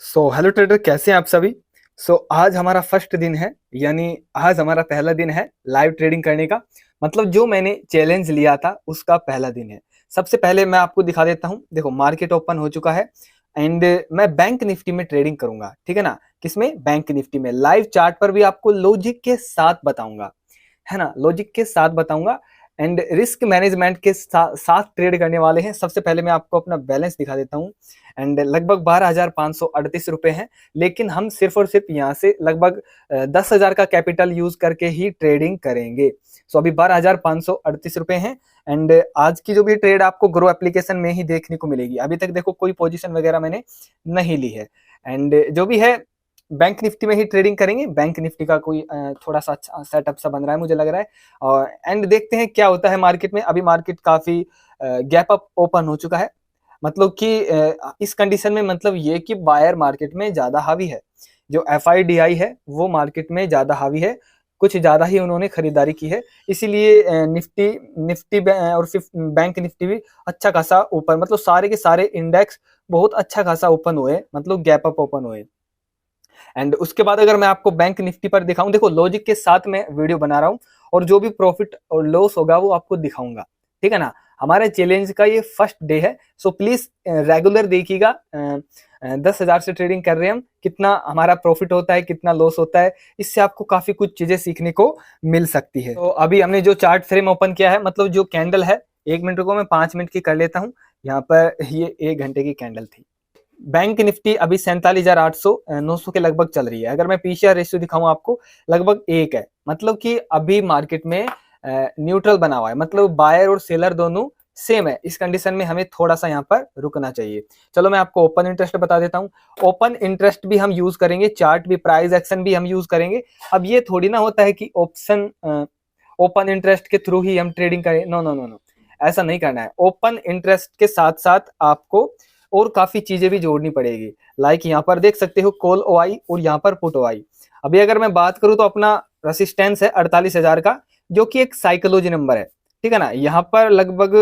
Hello trader, कैसे हैं आप सभी। आज हमारा फर्स्ट दिन है, यानी आज हमारा पहला दिन है लाइव ट्रेडिंग करने का। मतलब जो मैंने चैलेंज लिया था उसका पहला दिन है। सबसे पहले मैं आपको दिखा देता हूं। देखो, मार्केट ओपन हो चुका है एंड मैं बैंक निफ्टी में ट्रेडिंग करूंगा, ठीक है ना। किसमें? बैंक निफ्टी में। लाइव चार्ट पर भी आपको लॉजिक के साथ बताऊंगा, है ना, लॉजिक के साथ बताऊंगा। एंड रिस्क मैनेजमेंट के साथ ट्रेड करने वाले हैं। सबसे पहले मैं आपको अपना बैलेंस दिखा देता हूं। एंड लगभग 12,538 रुपए हैं, लेकिन हम सिर्फ और सिर्फ यहाँ से लगभग 10,000 का कैपिटल यूज करके ही ट्रेडिंग करेंगे। अभी 12,538 रुपए हैं। एंड आज की जो भी ट्रेड आपको ग्रो एप्लीकेशन में ही देखने को मिलेगी। अभी तक देखो कोई पोजीशन वगैरह मैंने नहीं ली है। एंड जो भी है बैंक निफ्टी में ही ट्रेडिंग करेंगे। बैंक निफ्टी का कोई थोड़ा सा अच्छा सेटअप सा बन रहा है, मुझे लग रहा है। और एंड देखते हैं क्या होता है मार्केट में। अभी मार्केट काफी गैप अप ओपन हो चुका है। मतलब कि इस कंडीशन में मतलब ये कि बायर मार्केट में ज्यादा हावी है। जो एफआईडीआई है वो मार्केट में ज्यादा हावी है। कुछ ज्यादा ही उन्होंने खरीदारी की है, इसीलिए निफ्टी निफ्टी और बैंक निफ्टी भी अच्छा खासा ऊपर, मतलब सारे के सारे इंडेक्स बहुत अच्छा खासा ओपन हुए, मतलब गैप अप ओपन हुए। एंड उसके बाद अगर मैं आपको बैंक निफ्टी पर दिखाऊं, देखो लॉजिक के साथ मैं वीडियो बना रहा हूं और जो भी प्रॉफिट और लॉस होगा वो आपको दिखाऊंगा, ठीक है ना। हमारे चैलेंज का ये फर्स्ट डे है, सो प्लीज रेगुलर देखिएगा। 10,000 से ट्रेडिंग कर रहे हैं हम, कितना हमारा प्रॉफिट होता है, कितना लॉस होता है, इससे आपको काफी कुछ चीजें सीखने को मिल सकती है। तो अभी हमने जो चार्ट फ्रेम ओपन किया है, मतलब जो कैंडल है, 1 मिनट को मैं 5 मिनट की कर लेता हूँ। यहाँ पर ये 1 घंटे की कैंडल थी। बैंक निफ्टी अभी 47,800 900 के लगभग चल रही है। अगर मैं पीसीआर रेशियो दिखाऊं आपको, लगभग 1 है। मतलब कि अभी मार्केट में न्यूट्रल बना हुआ है, मतलब बायर और सेलर दोनों सेम है। इस कंडीशन में हमें थोड़ा सा यहाँ पर रुकना चाहिए। चलो मैं आपको ओपन इंटरेस्ट बता देता हूँ। ओपन इंटरेस्ट भी हम यूज करेंगे, चार्ट भी, प्राइस एक्शन भी हम यूज करेंगे। अब ये थोड़ी ना होता है कि ऑप्शन ओपन इंटरेस्ट के थ्रू ही हम ट्रेडिंग करें। नो नो नो नो, ऐसा नहीं करना है। ओपन इंटरेस्ट के साथ साथ आपको और काफी चीजें भी जोड़नी पड़ेगी। लाइक यहाँ पर देख सकते हो कॉल ओआई और यहाँ पर पुट ओआई। अभी अगर मैं बात करूं तो अपना रेसिस्टेंस है 48,000 का, जो कि एक साइकोलॉजी नंबर है, ठीक है ना। यहाँ पर लगभग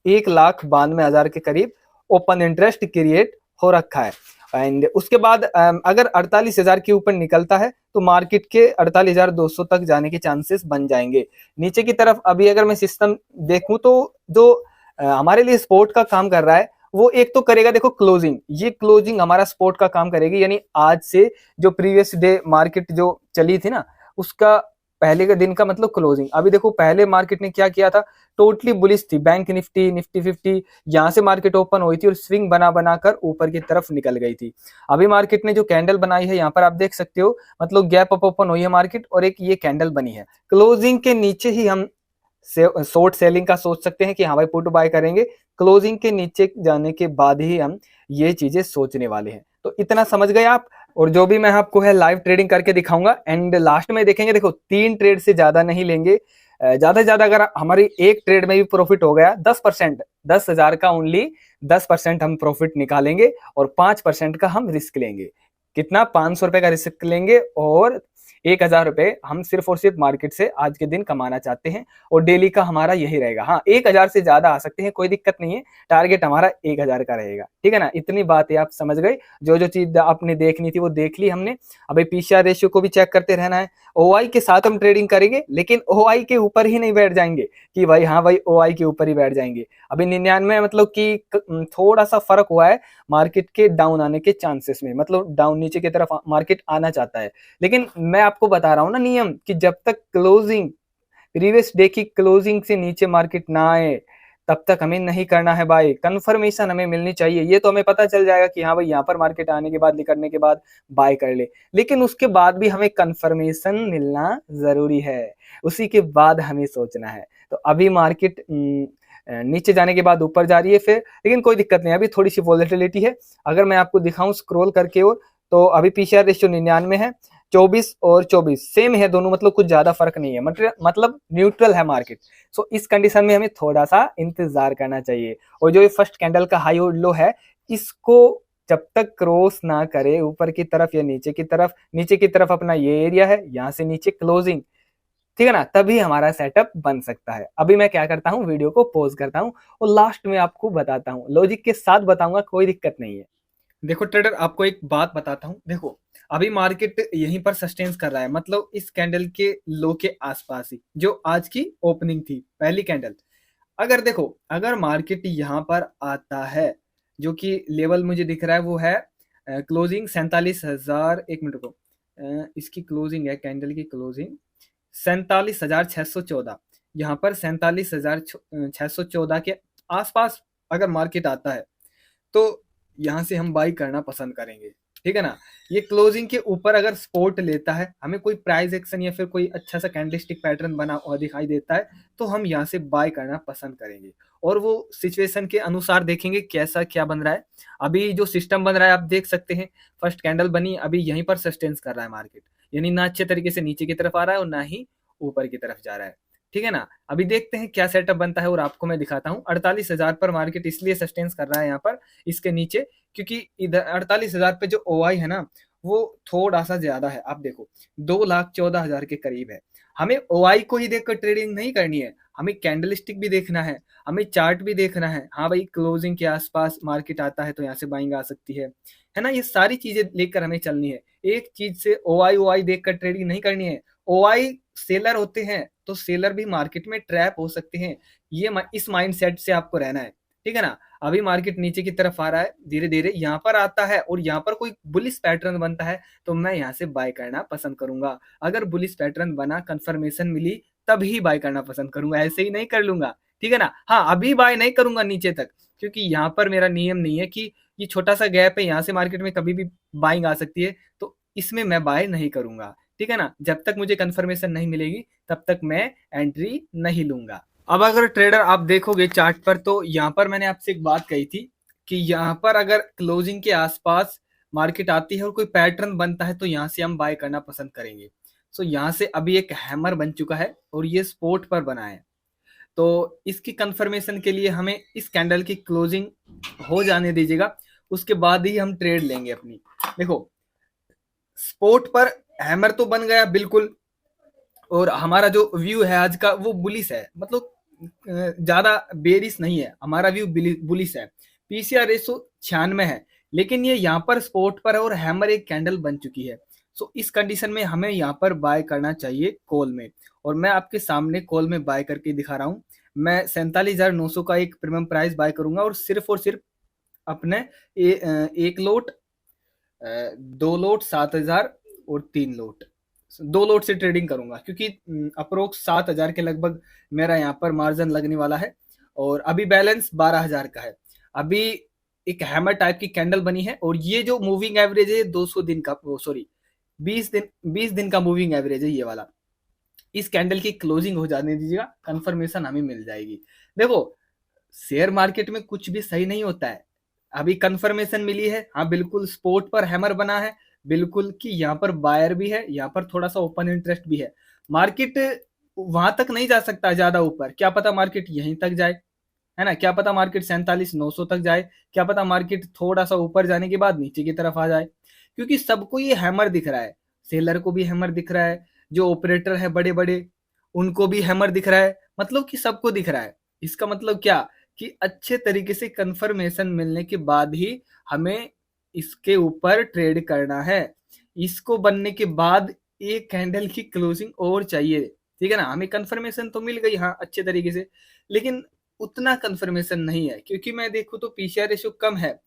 1,92,000 के करीब ओपन इंटरेस्ट क्रिएट हो रखा है। एंड उसके बाद अगर 48,000 के ऊपर निकलता है तो मार्केट के 48,200 तक जाने के चांसेस बन जाएंगे। नीचे की तरफ अभी अगर मैं सिस्टम देखूं तो जो हमारे लिए सपोर्ट का काम कर रहा है, वो एक तो करेगा, देखो क्लोजिंग, ये क्लोजिंग हमारा सपोर्ट का काम करेगी। यानी आज से जो प्रीवियस डे मार्केट जो चली थी ना, उसका पहले के दिन का मतलब क्लोजिंग। अभी देखो पहले मार्केट ने क्या किया था, टोटली बुलिश थी। बैंक निफ्टी, निफ्टी 50 यहाँ से मार्केट ओपन हुई थी और स्विंग बना बनाकर ऊपर की तरफ निकल गई थी। अभी मार्केट ने जो कैंडल बनाई है यहाँ पर आप देख सकते हो, मतलब गैप अप ओपन हुई है मार्केट और एक ये कैंडल बनी है। क्लोजिंग के नीचे ही हम शॉर्ट सेलिंग का सोच सकते हैं कि हाँ भाई पुट बाय करेंगे। क्लोजिंग के नीचे जाने के बाद ही हम ये चीजें सोचने वाले हैं। तो इतना समझ गए आप। और जो भी मैं आपको है लाइव ट्रेडिंग करके दिखाऊंगा। एंड लास्ट में देखेंगे, देखो 3 ट्रेड से ज्यादा नहीं लेंगे। ज्यादा से ज्यादा अगर हमारी एक ट्रेड में भी प्रॉफिट हो गया 10%, 10,000 का ओनली 10% हम प्रॉफिट निकालेंगे और 5% का हम रिस्क लेंगे। कितना? 500 रुपए का रिस्क लेंगे और 1,000 रुपए हम सिर्फ और सिर्फ मार्केट से आज के दिन कमाना चाहते हैं। और डेली का हमारा यही रहेगा। हाँ, 1,000 से ज्यादा आ सकते हैं, कोई दिक्कत नहीं है। टारगेट हमारा 1,000 का रहेगा, ठीक है ना। इतनी बात है, आप समझ गए। जो जो चीज आपने देखनी थी वो देख ली हमने। अभी पीसीआर रेशियो को भी चेक करते रहना है। ओआई के साथ हम ट्रेडिंग करेंगे, लेकिन ओआई के ऊपर ही नहीं बैठ जाएंगे कि भाई हाँ भाई ओआई के ऊपर ही बैठ जाएंगे। अभी 99 मतलब कि थोड़ा सा फर्क हुआ है मार्केट के डाउन आने के चांसेस में, मतलब डाउन नीचे की तरफ मार्केट आना चाहता है। लेकिन मैं आपको बता रहा हूं ना नियम, कि जब तक क्लोजिंग, प्रीवियस डे की क्लोजिंग से नीचे मार्केट ना आए तब तक हमें नहीं करना है बाय। कंफर्मेशन हमें मिलनी चाहिए। ये तो हमें पता चल जाएगा कि हाँ भाई यहाँ पर मार्केट आने के बाद, निकलने के बाद बाय कर ले, लेकिन उसके बाद भी हमें कंफर्मेशन मिलना जरूरी है। उसी के बाद हमें सोचना है। तो अभी मार्केट नीचे जाने के बाद ऊपर जा रही है फिर, लेकिन कोई दिक्कत नहीं, अभी थोड़ी सी वॉलेटिलिटी है। अगर मैं आपको दिखाऊं स्क्रॉल करके, और तो अभी पीसीआर रेशियो 99 है। 24 और 24 सेम है दोनों, मतलब कुछ ज्यादा फर्क नहीं है, मतलब न्यूट्रल है मार्केट। इस कंडीशन में हमें थोड़ा सा इंतजार करना चाहिए। और जो ये फर्स्ट कैंडल का हाई और लो है, इसको जब तक क्रॉस ना करे ऊपर की तरफ या नीचे की तरफ, नीचे की तरफ अपना ये एरिया है, यहाँ से नीचे क्लोजिंग, ठीक है ना, तभी हमारा सेटअप बन सकता है। अभी मैं क्या करता हूँ, वीडियो को पॉज करता हूँ और लास्ट में आपको बताता हूँ, लॉजिक के साथ बताऊंगा, कोई दिक्कत नहीं है। देखो ट्रेडर, आपको एक बात बताता हूँ। देखो, अभी मार्केट यहीं पर सस्टेन्स कर रहा है, मतलब इस कैंडल के लो के आसपास ही, जो आज की ओपनिंग थी, पहली कैंडल। अगर देखो, अगर मार्केट यहाँ पर आता है, जो कि लेवल मुझे दिख रहा है वो है क्लोजिंग 47,000, एक मिनट को, इसकी क्लोजिंग है, कैंडल की क्लोजिंग 47,614। यहाँ पर 47,614 के आसपास अगर मार्केट आता है तो यहाँ से हम बाई करना पसंद करेंगे, ठीक है ना। ये क्लोजिंग के ऊपर अगर सपोर्ट लेता है, हमें कोई प्राइस एक्शन या फिर कोई अच्छा सा कैंडलस्टिक पैटर्न बना हुआ दिखाई देता है, तो हम यहाँ से बाय करना पसंद करेंगे। और वो सिचुएशन के अनुसार देखेंगे कैसा क्या बन रहा है। अभी जो सिस्टम बन रहा है आप देख सकते हैं, फर्स्ट कैंडल बनी, अभी यहीं पर सस्टेन्स कर रहा है मार्केट, यानी ना अच्छे तरीके से नीचे की तरफ आ रहा है और ना ही ऊपर की तरफ जा रहा है, ठीक है ना। अभी देखते हैं क्या सेटअप बनता है और आपको मैं दिखाता हूँ। 48,000 पर मार्केट इसलिए सस्टेन्स कर रहा है यहाँ पर, इसके नीचे, क्योंकि इधर 48,000 पे जो ओआई है ना, वो थोड़ा सा ज्यादा है। आप देखो 2,14,000 के करीब है। हमें ओआई को ही देखकर ट्रेडिंग नहीं करनी है, हमें कैंडल स्टिक भी देखना है, हमें चार्ट भी देखना है। हाँ भाई, क्लोजिंग के आसपास मार्केट आता है तो यहाँ से बाइंग आ सकती है ना। ये सारी चीजें लेकर हमें चलनी है। एक चीज से ओआई ओआई देखकर ट्रेडिंग नहीं करनी है। ओआई सेलर होते हैं तो सेलर भी मार्केट में ट्रैप हो सकते हैं, ये इस माइंडसेट से आपको रहना है, ठीक है ना। अभी मार्केट नीचे की तरफ आ रहा है, धीरे धीरे यहाँ पर आता है और यहाँ पर कोई बुलिश पैटर्न बनता है तो मैं यहाँ से बाय करना पसंद करूंगा। अगर बुलिश पैटर्न बना, कंफर्मेशन मिली, तभी बाय करना पसंद करूंगा, ऐसे ही नहीं कर लूंगा, ठीक है ना। हाँ, अभी बाय नहीं करूंगा नीचे तक, क्योंकि यहाँ पर मेरा नियम नहीं है कि ये छोटा सा गैप है, यहाँ से मार्केट में कभी भी बाइंग आ सकती है, तो इसमें मैं बाय नहीं करूंगा, ठीक है ना। जब तक मुझे कंफर्मेशन नहीं मिलेगी तब तक मैं एंट्री नहीं लूंगा। अब अगर ट्रेडर आप देखोगे चार्ट पर, तो यहाँ पर मैंने आपसे एक बात कही थी कि यहाँ पर अगर क्लोजिंग के आसपास मार्केट आती है और कोई पैटर्न बनता है तो यहाँ से हम बाय करना पसंद करेंगे। सो यहाँ से अभी एक हैमर बन चुका है और ये स्पोर्ट पर बना है, तो इसकी कंफर्मेशन के लिए हमें इस कैंडल की क्लोजिंग हो जाने दीजिएगा, उसके बाद ही हम ट्रेड लेंगे अपनी। देखो, स्पोर्ट पर हैमर तो बन गया बिल्कुल, और हमारा जो व्यू है आज का वो बुलिश है, मतलब ज्यादा बेरिश नहीं है, हमारा व्यू बुलिश है। पीसीआर रेशो 96 है, लेकिन ये यहाँ पर स्पोर्ट पर है और हैमर एक कैंडल बन चुकी है। सो इस कंडीशन में हमें यहाँ पर बाय करना चाहिए कॉल में, और मैं आपके सामने कॉल में बाय करके दिखा रहा हूँ। मैं 47,900 का एक प्रीमियम प्राइस बाय करूंगा और सिर्फ अपने एक लोट, 2 लोट 7,000 और 3 लोट, 2 लोट से ट्रेडिंग करूंगा, क्योंकि अप्रोक्स 7,000 के लगभग मेरा यहाँ पर मार्जिन लगने वाला है और अभी बैलेंस 12,000 का है। अभी एक हैमर टाइप की कैंडल बनी है और ये जो मूविंग एवरेज है 200 दिन का, सॉरी 20 दिन का मूविंग एवरेज है ये वाला। इस कैंडल की क्लोजिंग हो जाने दीजिएगा, कंफर्मेशन हमें मिल जाएगी। देखो, शेयर मार्केट में कुछ भी सही नहीं होता है। अभी कंफर्मेशन मिली है, हाँ बिल्कुल स्पोर्ट पर हैमर बना है, बिल्कुल कि यहाँ पर बायर भी है, यहाँ पर थोड़ा सा ओपन इंटरेस्ट भी है। मार्केट वहां तक नहीं जा सकता ज्यादा ऊपर, क्या पता मार्केट यहीं तक जाए, है ना। क्या पता मार्केट 47,900 तक जाए, क्या पता मार्केट थोड़ा सा ऊपर जाने के बाद नीचे की तरफ आ जाए, क्योंकि सबको ये हैमर दिख रहा है। सेलर को भी हैमर दिख रहा है, जो ऑपरेटर है बड़े बड़े उनको भी हैमर दिख रहा है, मतलब कि सबको दिख रहा है। इसका मतलब क्या, कि अच्छे तरीके से कंफर्मेशन मिलने के बाद ही हमें इसके ऊपर ट्रेड करना है। इसको बनने के बाद एक कैंडल की क्लोजिंग और चाहिए, ठीक है ना। हमें कंफर्मेशन तो मिल गई हाँ अच्छे तरीके से, लेकिन उतना कंफर्मेशन नहीं है, क्योंकि मैं देखूँ तो पीसीआर रेशियो कम है।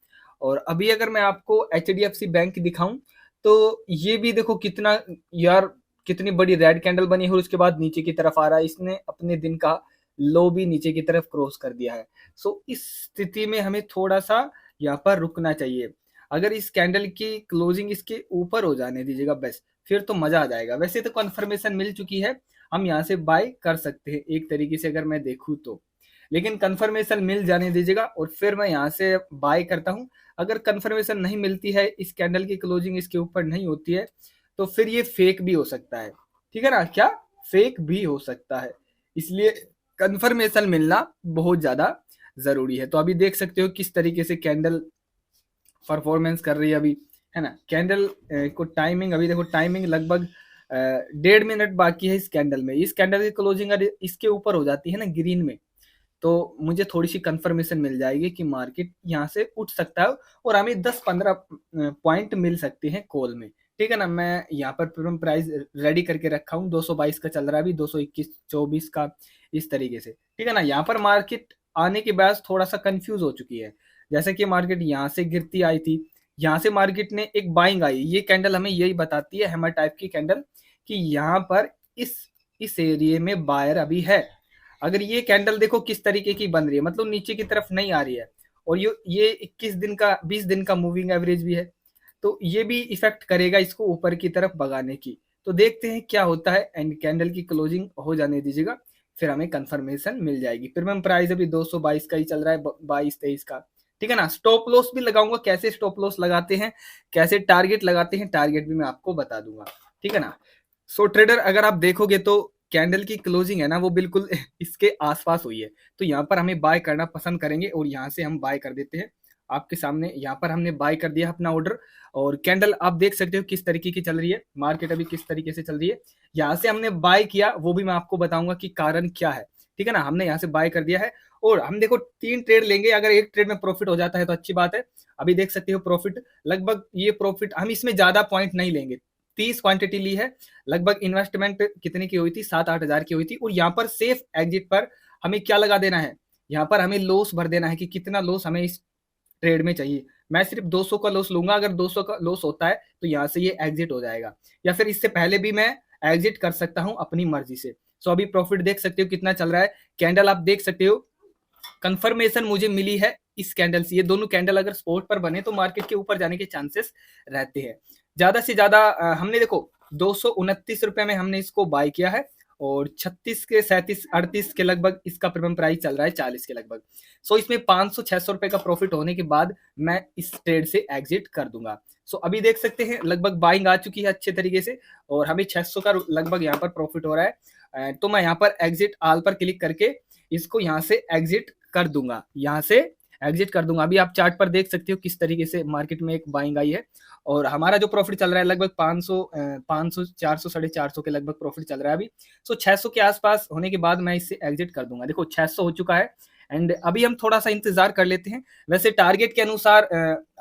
और अभी अगर मैं आपको एचडीएफसी बैंक दिखाऊं, तो ये भी देखो कितना, यार कितनी बड़ी रेड कैंडल बनी है और उसके बाद नीचे की तरफ आ रहा है। इसने अपने दिन का लो भी नीचे की तरफ क्रॉस कर दिया है। सो इस स्थिति में हमें थोड़ा सा यहाँ पर रुकना चाहिए। अगर इस कैंडल की क्लोजिंग इसके ऊपर हो जाने दीजिएगा बस, फिर तो मजा आ जाएगा। वैसे तो कंफर्मेशन मिल चुकी है, हम यहाँ से बाय कर सकते हैं एक तरीके से अगर मैं देखूँ तो, लेकिन कंफर्मेशन मिल जाने दीजिएगा और फिर मैं यहाँ से बाय करता हूँ। अगर कंफर्मेशन नहीं मिलती है, इस कैंडल की क्लोजिंग इसके ऊपर नहीं होती है, तो फिर ये फेक भी हो सकता है, ठीक है ना। क्या, फेक भी हो सकता है, इसलिए कंफर्मेशन मिलना बहुत ज्यादा जरूरी है। तो अभी देख सकते हो किस तरीके से कैंडल परफॉर्मेंस कर रही है अभी, है ना। कैंडल को टाइमिंग, अभी देखो टाइमिंग लगभग 1.5 मिनट बाकी है इस कैंडल में। इस कैंडल की क्लोजिंग अगर इसके ऊपर हो जाती है ना ग्रीन में, तो मुझे थोड़ी-सी कन्फर्मेशन मिल जाएगी कि मार्केट यहाँ से उठ सकता है और हमें 10-15 पॉइंट मिल सकते हैं कॉल में, ठीक है ना? मैं यहाँ पर प्रीमियम प्राइस रेडी करके रखा हूँ, 222 का चल रहा है अभी, 221, 24 का, इस तरीके से, ठीक है ना? यहाँ पर मार्केट आने के बाद थोड़ा-सा कन्फ्यूज़ हो चुकी है। जैसे कि मार्केट यहाँ से गिरती आई थी, यहाँ से मार्केट ने एक बाइंग आई, ये कैंडल हमें यही बताती है, हैमर टाइप की कैंडल, कि यहाँ पर इस एरिये में बायर अभी है। अगर ये कैंडल देखो किस तरीके की बन रही है, मतलब नीचे की तरफ नहीं आ रही है, और ये 21 दिन का 20 दिन का मूविंग एवरेज भी है, तो ये भी इफेक्ट करेगा इसको ऊपर की तरफ भगाने की। तो देखते हैं क्या होता है, एंड कैंडल की क्लोजिंग हो जाने दीजिएगा, फिर हमें कंफर्मेशन मिल जाएगी। प्रीमियम प्राइस अभी 222 का ही चल रहा है, 22-23 का, ठीक है ना? स्टॉप लॉस भी लगाऊंगा, कैसे स्टॉप लॉस लगाते हैं, कैसे टारगेट लगाते हैं, टारगेट भी मैं आपको बता दूंगा, ठीक है ना? सो ट्रेडर, अगर आप देखोगे तो कैंडल की क्लोजिंग है ना, वो बिल्कुल इसके आसपास हुई है, तो यहाँ पर हमें बाय करना पसंद करेंगे और यहाँ से हम बाय कर देते हैं। आपके सामने यहाँ पर हमने बाय कर दिया अपना ऑर्डर, और कैंडल आप देख सकते हो किस तरीके की चल रही है, मार्केट अभी किस तरीके से चल रही है। यहाँ से हमने बाय किया, वो भी मैं आपको बताऊंगा कि कारण क्या है, ठीक है ना? हमने यहाँ से बाय कर दिया है, और हम देखो 3 ट्रेड लेंगे, अगर एक ट्रेड में प्रॉफिट हो जाता है तो अच्छी बात है। अभी देख सकते हो प्रॉफिट, लगभग ये प्रॉफिट हम इसमें ज्यादा पॉइंट नहीं लेंगे, 30 क्वांटिटी ली है, लगभग इन्वेस्टमेंट कितने की हुई थी, 7-8 हजार की हुई थी। और यहाँ पर सेफ एग्जिट पर हमें क्या लगा देना है, यहाँ पर हमें लॉस भर देना है कि कितना लॉस हमें इस ट्रेड में चाहिए। मैं सिर्फ 200 का लॉस लूंगा, अगर 200 का लॉस होता है तो यहाँ से ये एग्जिट हो जाएगा, या फिर इससे पहले भी मैं एग्जिट कर सकता हूँ अपनी मर्जी से। सो अभी प्रॉफिट देख सकते हो कितना चल रहा है, कैंडल आप देख सकते हो, कंफर्मेशन मुझे मिली है इस कैंडल से। ये दोनों कैंडल अगर स्पोर्ट पर बने तो मार्केट के ऊपर जाने के चांसेस रहते हैं। ज्यादा से ज्यादा हमने देखो 229 रुपए में हमने इसको बाय किया है, और 36 के 37 38 के लगभग इसका प्रीमियम प्राइस चल रहा है, 40 के लगभग। सो इसमें 500-600 रुपए का प्रॉफिट होने के बाद मैं इस ट्रेड से एग्जिट कर दूंगा। सो अभी देख सकते हैं लगभग बाइंग आ चुकी है अच्छे तरीके से, और हमें 600 का लगभग यहाँ पर प्रॉफिट हो रहा है। तो मैं यहाँ पर एग्जिट आल पर क्लिक करके इसको यहाँ से एग्जिट कर दूंगा, यहाँ से एग्जिट कर दूंगा। अभी आप चार्ट पर देख सकते हो किस तरीके से मार्केट में एक बाइंग आई है, और हमारा जो प्रॉफिट चल रहा है लगभग 500 400 450 के लगभग प्रॉफिट चल रहा है अभी। सो 600 के आसपास होने के बाद मैं इससे एग्जिट कर दूंगा। देखो 600 हो चुका है, एंड अभी हम थोड़ा सा इंतजार कर लेते हैं। वैसे टारगेट के अनुसार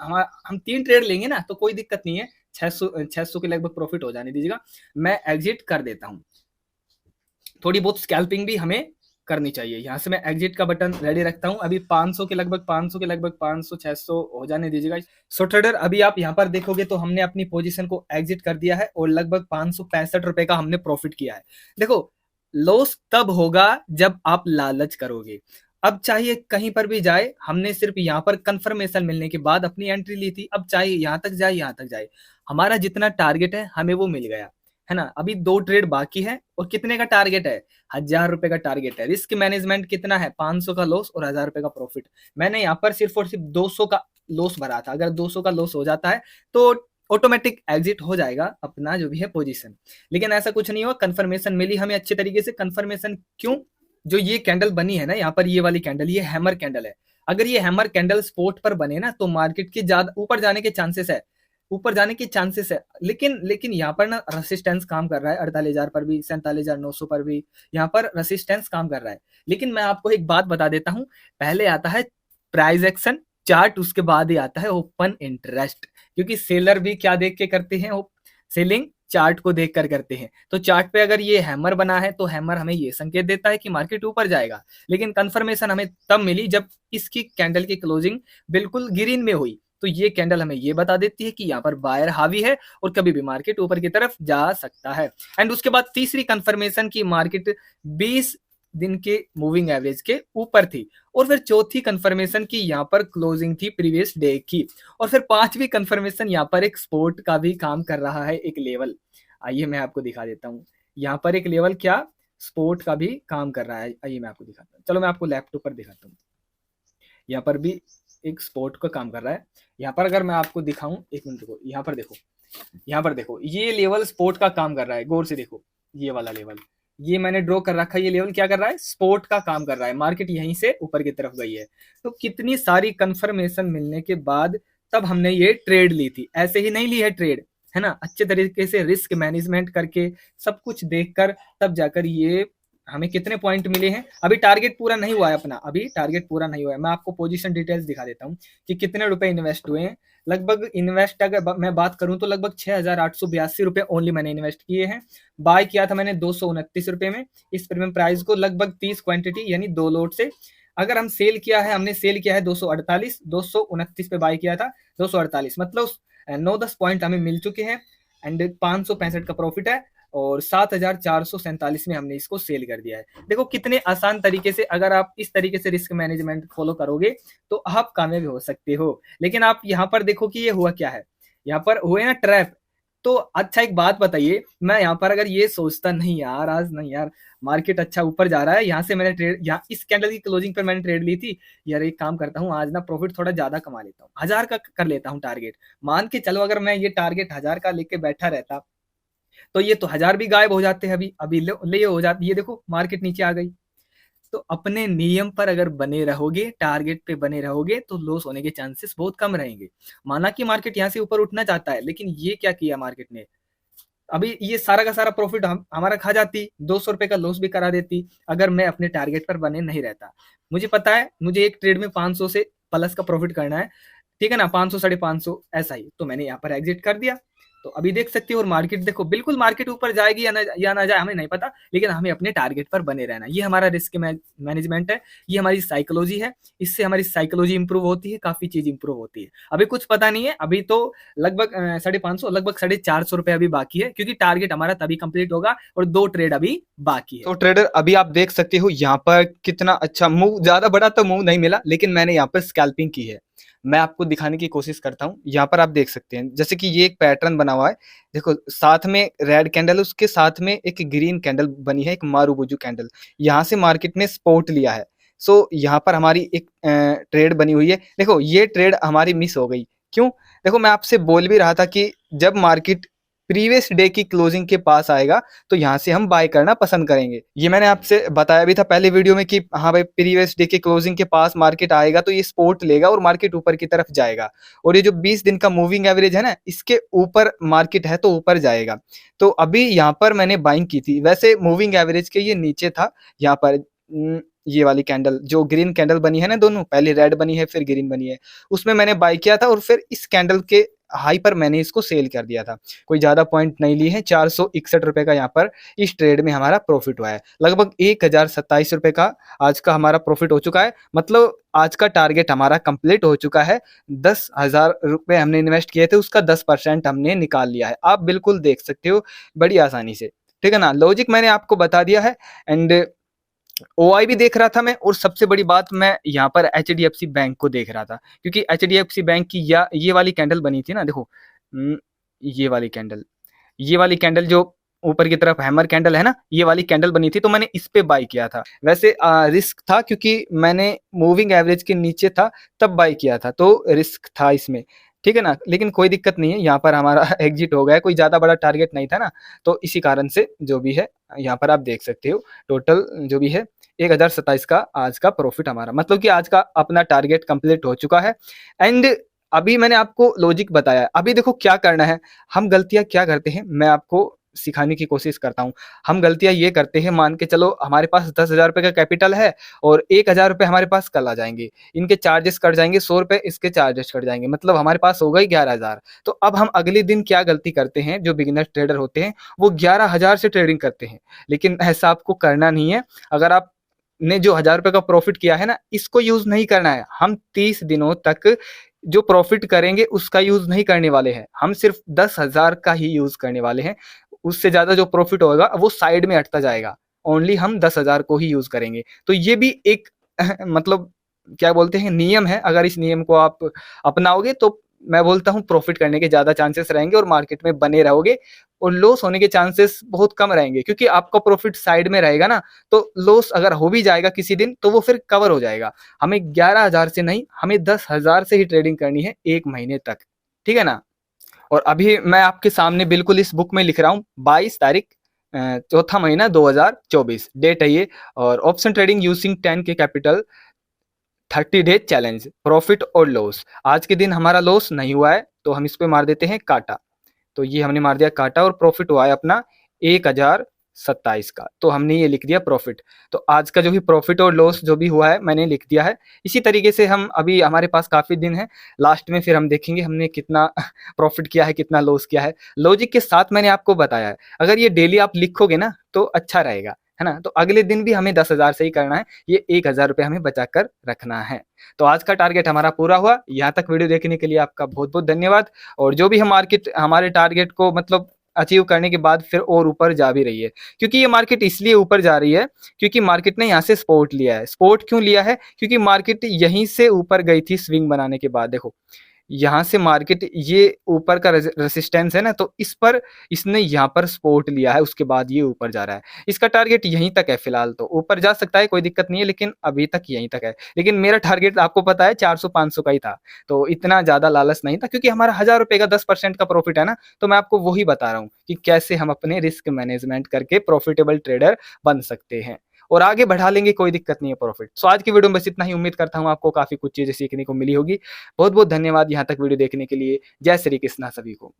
हम 3 ट्रेड लेंगे ना, तो कोई दिक्कत नहीं है, 600 के लगभग प्रॉफिट हो जाने दीजिएगा, मैं एग्जिट कर देता हूँ। थोड़ी बहुत स्कैल्पिंग भी हमें करनी चाहिए। यहाँ से मैं एग्जिट का बटन रेडी रखता हूँ, अभी 500 के लगभग 500 600 हो जाने दीजिएगा। सो ट्रेडर, अभी आप यहाँ पर देखोगे तो हमने अपनी पोजीशन को एग्जिट कर दिया है, और लगभग 565 रुपए का हमने प्रॉफिट किया है। देखो लॉस तब होगा जब आप लालच करोगे। अब चाहिए कहीं पर भी जाए, हमने सिर्फ यहाँ पर कंफर्मेशन मिलने के बाद अपनी एंट्री ली थी, अब चाहिए यहाँ तक जाए, यहाँ तक जाए, हमारा जितना टारगेट है हमें वो मिल गया है ना। अभी 2 ट्रेड बाकी है, और कितने का टारगेट है, 1000 रुपए का टारगेट है। रिस्क मैनेजमेंट कितना है, 500 का लॉस और 1000 रुपए का प्रॉफिट। मैंने यहाँ पर सिर्फ और सिर्फ 200 का लॉस भरा था, अगर 200 का लॉस हो जाता है तो ऑटोमेटिक एग्जिट हो जाएगा अपना जो भी है पोजीशन। लेकिन ऐसा कुछ नहीं हुआ, कंफर्मेशन मिली हमें अच्छे तरीके से। कंफर्मेशन क्यों, जो ये कैंडल बनी है ना यहाँ पर, ये वाली कैंडल, ये हैमर कैंडल है। अगर ये हैमर कैंडल स्पोर्ट पर बने ना, तो मार्केट के ज्यादा ऊपर जाने के चांसेस है, ऊपर जाने की चांसेस है। लेकिन यहाँ पर ना रेसिस्टेंस काम कर रहा है, 48,000 पर भी, 47,900 पर भी यहाँ पर रेसिस्टेंस काम कर रहा है। लेकिन मैं आपको एक बात बता देता हूँ, पहले आता है प्राइस एक्शन चार्ट, उसके बाद ही आता है ओपन इंटरेस्ट, क्योंकि सेलर भी क्या देख के करते हैं, सेलिंग चार्ट को देखकर करते हैं। तो चार्ट पे अगर ये हैमर बना है तो हैमर हमें ये संकेत देता है कि मार्केट ऊपर जाएगा। लेकिन कंफर्मेशन हमें तब मिली जब इसकी कैंडल की क्लोजिंग बिल्कुल ग्रीन में हुई, तो ये कैंडल हमें ये बता देती है कि यहाँ पर बायर हावी है और कभी भी मार्केट ऊपर की तरफ जा सकता है। एंड उसके बाद तीसरी कंफर्मेशन की मार्केट 20 दिन के मूविंग एवरेज के ऊपर थी, और फिर चौथी कंफर्मेशन की यहाँ पर क्लोजिंग थी प्रीवियस डे की, और फिर पांचवी कंफर्मेशन यहाँ पर एक सपोर्ट का भी काम कर रहा है, एक लेवल। आइए मैं आपको दिखा देता हूँ, यहाँ पर एक लेवल क्या सपोर्ट का भी काम कर रहा है। आइए मैं आपको दिखाता हूँ, चलो मैं आपको लैपटॉप पर दिखाता हूँ। यहाँ पर भी एक सपोर्ट का काम कर रहा है। यहाँ पर अगर मैं आपको दिखाऊं, एक मिनट देखो, यहाँ पर देखो, यहाँ पर देखो, ये लेवल सपोर्ट का काम कर रहा है, गौर से देखो, ये वाला लेवल, ये मैंने ड्रॉ कर रखा है, ये लेवल क्या कर रहा है, सपोर्ट का काम कर रहा है। मार्केट यहीं से ऊपर की तरफ गई है, तो कितनी सारी कंफर्मेशन मिलने के बाद तब हमने ये ट्रेड ली थी, ऐसे ही नहीं ली है ट्रेड, है ना। अच्छे तरीके से रिस्क मैनेजमेंट करके, सब कुछ देखकर तब जाकर ये हमें कितने पॉइंट मिले हैं। अभी टारगेट पूरा नहीं हुआ है अपना, अभी टारगेट पूरा नहीं हुआ है। मैं आपको पोजीशन डिटेल्स दिखा देता हूँ कि कितने रुपए इन्वेस्ट हुए हैं। लगभग इन्वेस्ट अगर मैं बात करूं तो लगभग 6,882 रुपए ओनली मैंने इन्वेस्ट किए हैं। बाय किया था मैंने 229 रुपए में इस प्रीमियम प्राइस को, लगभग 30 क्वांटिटी यानी 2 लोट से। अगर हम सेल किया है, हमने सेल किया है 229 पे बाय किया था 248, मतलब 9-10 पॉइंट हमें मिल चुके हैं एंड 565 का प्रॉफिट है और 7,447 में हमने इसको सेल कर दिया है। देखो कितने आसान तरीके से, अगर आप इस तरीके से रिस्क मैनेजमेंट फॉलो करोगे तो आप कामयाब हो सकते हो। लेकिन आप यहाँ पर देखो कि ये हुआ क्या है, यहाँ पर हुए ना ट्रैप। तो अच्छा एक बात बताइए, मैं यहाँ पर अगर ये सोचता नहीं यार, आज नहीं यार मार्केट अच्छा ऊपर जा रहा है, यहाँ से मैंने ट्रेड, यहाँ इस कैंडल की क्लोजिंग पर मैंने ट्रेड ली थी, यार एक काम करता हूँ आज ना प्रॉफिट थोड़ा ज्यादा कमा लेता हूँ, 1000 का कर लेता हूँ टारगेट। मान के चलो अगर मैं ये टारगेट 1000 का लेके बैठा रहता तो ये तो 1000 भी गायब हो जाते हैं। अभी अभी ले हो जाती, ये देखो मार्केट नीचे आ गई। तो अपने नियम पर अगर बने रहोगे, टारगेट पे बने रहोगे तो लॉस होने के चांसेस बहुत कम रहेंगे। माना कि मार्केट यहाँ से ऊपर उठना चाहता है, लेकिन ये क्या किया मार्केट ने, अभी ये सारा का सारा प्रॉफिट हमारा खा जाती, 200 रुपए का लॉस भी करा देती अगर मैं अपने टारगेट पर बने नहीं रहता। मुझे पता है मुझे एक ट्रेड में 500 से प्लस का प्रॉफिट करना है, ठीक है ना, 500 550 ऐसा ही, तो मैंने यहाँ पर एग्जिट कर दिया। तो अभी देख सकते हो, और मार्केट देखो, बिल्कुल मार्केट ऊपर जाएगी या ना जाए हमें नहीं पता, लेकिन हमें अपने टारगेट पर बने रहना, ये हमारा रिस्क मैनेजमेंट है, ये हमारी साइकोलॉजी है। इससे हमारी साइकोलॉजी इंप्रूव होती है, काफी चीज इंप्रूव होती है। अभी कुछ पता नहीं है, अभी तो लगभग 550, लगभग 450 रुपए अभी बाकी है, क्योंकि टारगेट हमारा तभी कंप्लीट होगा और 2 ट्रेड अभी बाकी है। तो ट्रेडर अभी आप देख सकते हो यहाँ पर कितना अच्छा मूव, ज्यादा बड़ा तो मूव नहीं मिला, लेकिन मैंने यहाँ पर स्कैल्पिंग की है। मैं आपको दिखाने की कोशिश करता हूँ। यहाँ पर आप देख सकते हैं जैसे कि ये एक पैटर्न बना हुआ है, देखो साथ में रेड कैंडल, उसके साथ में एक ग्रीन कैंडल बनी है, एक मारूबुजू कैंडल। यहाँ से मार्केट ने सपोर्ट लिया है। सो यहाँ पर हमारी एक ट्रेड बनी हुई है। देखो ये ट्रेड हमारी मिस हो गई, क्यों? देखो मैं आपसे बोल भी रहा था कि जब मार्केट प्रीवियस डे की क्लोजिंग के पास आएगा तो यहाँ से हम बाय करना पसंद करेंगे। ये मैंने आपसे बताया भी था पहले वीडियो में कि हाँ भाई, प्रीवियस डे के क्लोजिंग के पास मार्केट आएगा तो ये सपोर्ट लेगा और मार्केट ऊपर की तरफ जाएगा। और ये जो 20 दिन का मूविंग एवरेज है ना, इसके ऊपर मार्केट है तो ऊपर जाएगा। तो अभी यहाँ पर मैंने बाइंग की थी, वैसे मूविंग एवरेज के ये नीचे था। यहाँ पर ये वाली कैंडल, जो ग्रीन कैंडल बनी है ना, दोनों पहले रेड बनी है फिर ग्रीन बनी है, उसमें मैंने बाय किया था और फिर इस कैंडल के हाई पर मैंने इसको सेल कर दिया था। कोई ज्यादा पॉइंट नहीं लिए हैं, 461 रुपए का यहाँ पर इस ट्रेड में हमारा प्रॉफिट हुआ है। लगभग 1027 रुपए का आज का हमारा प्रॉफिट हो चुका है। मतलब आज का टारगेट हमारा कंप्लीट हो चुका है। 10,000 रुपए हमने इन्वेस्ट किए थे, उसका 10% हमने निकाल लिया है। आप बिल्कुल देख सकते हो बड़ी आसानी से, ठीक है ना। लॉजिक मैंने आपको बता दिया है एंड ओआई भी देख रहा था मैं, और सबसे बड़ी बात मैं यहाँ पर एचडीएफसी बैंक को देख रहा था, क्योंकि एचडीएफसी बैंक की या ये वाली कैंडल बनी थी ना, देखो ये वाली कैंडल जो ऊपर की तरफ हैमर कैंडल है ना, ये वाली कैंडल बनी थी, तो मैंने इस पे बाय किया था। वैसे रिस्क था क्योंकि मैंने मूविंग एवरेज के नीचे था तब बाय किया था, तो रिस्क था इसमें, ठीक है ना। लेकिन कोई दिक्कत नहीं है, यहाँ पर हमारा एग्जिट हो गया, कोई ज्यादा बड़ा टारगेट नहीं था ना, तो इसी कारण से जो भी है यहाँ पर आप देख सकते हो, टोटल जो भी है 1027 का आज का प्रॉफिट हमारा, मतलब कि आज का अपना टारगेट कंप्लीट हो चुका है। एंड अभी मैंने आपको लॉजिक बताया, अभी देखो क्या करना है। हम गलतियां क्या करते हैं, मैं आपको सिखाने की कोशिश करता हूँ। हम गलतियां ये करते हैं, मान के चलो हमारे पास 10,000 रुपए का कैपिटल है और 1,000 रुपए हमारे पास कल आ जाएंगे, इनके चार्जेस कट जाएंगे, 100 रुपए इसके चार्जेस कट जाएंगे, मतलब हमारे पास हो गई 11,000। तो अब हम अगले दिन क्या गलती करते हैं, जो बिगिनर ट्रेडर होते हैं वो 11,000 से ट्रेडिंग करते हैं, लेकिन ऐसा आपको करना नहीं है। अगर आप ने जो 1,000 रुपए का प्रॉफिट किया है ना, इसको यूज नहीं करना है। हम 30 दिनों तक जो प्रॉफिट करेंगे उसका यूज नहीं करने वाले हैं, हम सिर्फ 10,000 का ही यूज करने वाले हैं। उससे ज्यादा जो प्रॉफिट होगा वो साइड में हटता जाएगा, ओनली हम 10,000 को ही यूज करेंगे। तो ये भी एक मतलब क्या बोलते हैं, नियम है। अगर इस नियम को आप अपनाओगे तो मैं बोलता हूँ प्रॉफिट करने के ज्यादा चांसेस रहेंगे और मार्केट में बने रहोगे, और लॉस होने के चांसेस बहुत कम रहेंगे, क्योंकि आपका प्रॉफिट साइड में रहेगा ना। तो लॉस अगर हो भी जाएगा किसी दिन तो वो फिर कवर हो जाएगा। हमें 11,000 से नहीं, हमें 10,000 से ही ट्रेडिंग करनी है 1 महीने तक, ठीक है ना। और अभी मैं आपके सामने बिल्कुल इस बुक में लिख रहा हूँ 22 तारीख चौथा महीना 2024 डेट है ये, और ऑप्शन ट्रेडिंग यूजिंग 10 के कैपिटल 30 डेज चैलेंज, प्रॉफिट और लॉस। आज के दिन हमारा लॉस नहीं हुआ है तो हम इस पे मार देते हैं काटा, तो ये हमने मार दिया काटा, और प्रॉफिट हुआ है अपना 27 का, तो हमने ये लिख दिया प्रॉफिट। तो आज का जो भी प्रॉफिट और लॉस जो भी हुआ है मैंने लिख दिया है। इसी तरीके से हम अभी हमारे पास काफ़ी दिन है, लास्ट में फिर हम देखेंगे हमने कितना प्रॉफिट किया है, कितना लॉस किया है। लॉजिक के साथ मैंने आपको बताया है, अगर ये डेली आप लिखोगे ना तो अच्छा रहेगा, है ना। तो अगले दिन भी हमें 10,000 से ही करना है, ये 1,000 रुपये हमें बचा कर रखना है। तो आज का टारगेट हमारा पूरा हुआ। यहाँ तक वीडियो देखने के लिए आपका बहुत बहुत धन्यवाद। और जो भी हम मार्केट हमारे टारगेट को मतलब अचीव करने के बाद फिर और ऊपर जा भी रही है, क्योंकि ये मार्केट इसलिए ऊपर जा रही है क्योंकि मार्केट ने यहाँ से सपोर्ट लिया है। सपोर्ट क्यों लिया है? क्योंकि मार्केट यहीं से ऊपर गई थी स्विंग बनाने के बाद। देखो यहाँ से मार्केट ये ऊपर का रेसिस्टेंस है ना, तो इस पर इसने यहाँ पर सपोर्ट लिया है, उसके बाद ये ऊपर जा रहा है। इसका टारगेट यहीं तक है फिलहाल, तो ऊपर जा सकता है कोई दिक्कत नहीं है, लेकिन अभी तक यहीं तक है। लेकिन मेरा टारगेट आपको पता है 400-500 का ही था, तो इतना ज्यादा लालच नहीं था, क्योंकि हमारा 1,000 रुपए का 10% का प्रॉफिट है ना। तो मैं आपको वही बता रहा हूँ कि कैसे हम अपने रिस्क मैनेजमेंट करके प्रॉफिटेबल ट्रेडर बन सकते हैं और आगे बढ़ा लेंगे, कोई दिक्कत नहीं है प्रॉफिट। सो आज की वीडियो में बस इतना ही। उम्मीद करता हूँ आपको काफी कुछ चीजें सीखने को मिली होगी। बहुत बहुत धन्यवाद यहाँ तक वीडियो देखने के लिए। जय श्री कृष्णा सभी को।